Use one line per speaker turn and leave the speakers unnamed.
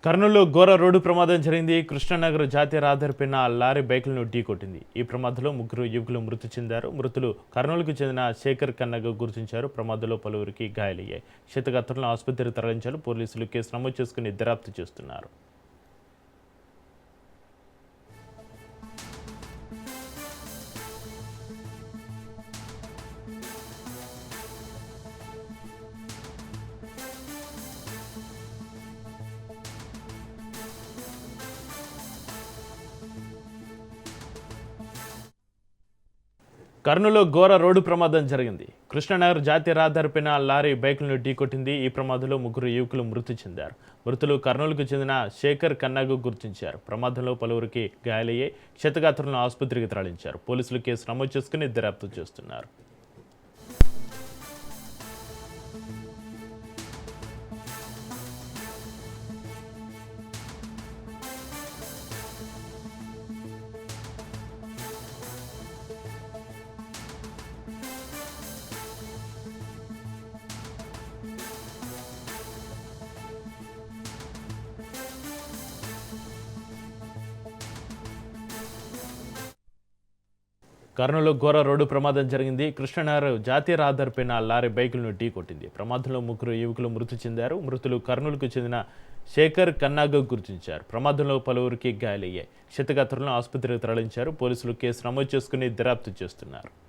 కర్నూలులో ఘోర రోడ్డు ప్రమాదం జరిగింది. కృష్ణానగర్ జాతీయ రహదారిపైన లారీ బైకులను ఢీకొట్టింది. ఈ ప్రమాదంలో ముగ్గురు యువకులు మృతి చెందారు. మృతులు కర్నూలుకు చెందిన శేఖర్ కన్నగా గుర్తించారు. ప్రమాదంలో పలువురికి గాయాలయ్యాయి. క్షతగాత్రులను ఆసుపత్రికి తరలించారు. పోలీసులు కేసు నమోదు చేసుకుని దర్యాప్తు చేస్తున్నారు. కర్నూలులో ఘోర రోడ్డు ప్రమాదం జరిగింది. కృష్ణానగర్ జాతీయ రహదారిపైన లారీ బైకులను ఢీకొట్టింది. ఈ ప్రమాదంలో ముగ్గురు యువకులు మృతి చెందారు. మృతులు కర్నూలుకు చెందిన శేఖర్ కన్నాగు గుర్తించారు. ప్రమాదంలో పలువురికి గాయాలయ్యాయి. క్షతగాత్రులను ఆసుపత్రికి తరలించారు. పోలీసులు కేసు నమోదు చేసుకుని దర్యాప్తు చేస్తున్నారు. కర్నూలులో ఘోర రోడ్డు ప్రమాదం జరిగింది. కృష్ణానగర్ జాతీయ రహదారిపైన లారీ బైకులను ఢీకొట్టింది. ప్రమాదంలో ముగ్గురు యువకులు మృతి చెందారు. మృతులు కర్నూలుకు చెందిన శేఖర్ కన్నాగా గుర్తించారు. ప్రమాదంలో పలువురికి గాయాలయ్యాయి. క్షతగాత్రులను ఆసుపత్రికి తరలించారు. పోలీసులు కేసు నమోదు చేసుకుని దర్యాప్తు చేస్తున్నారు.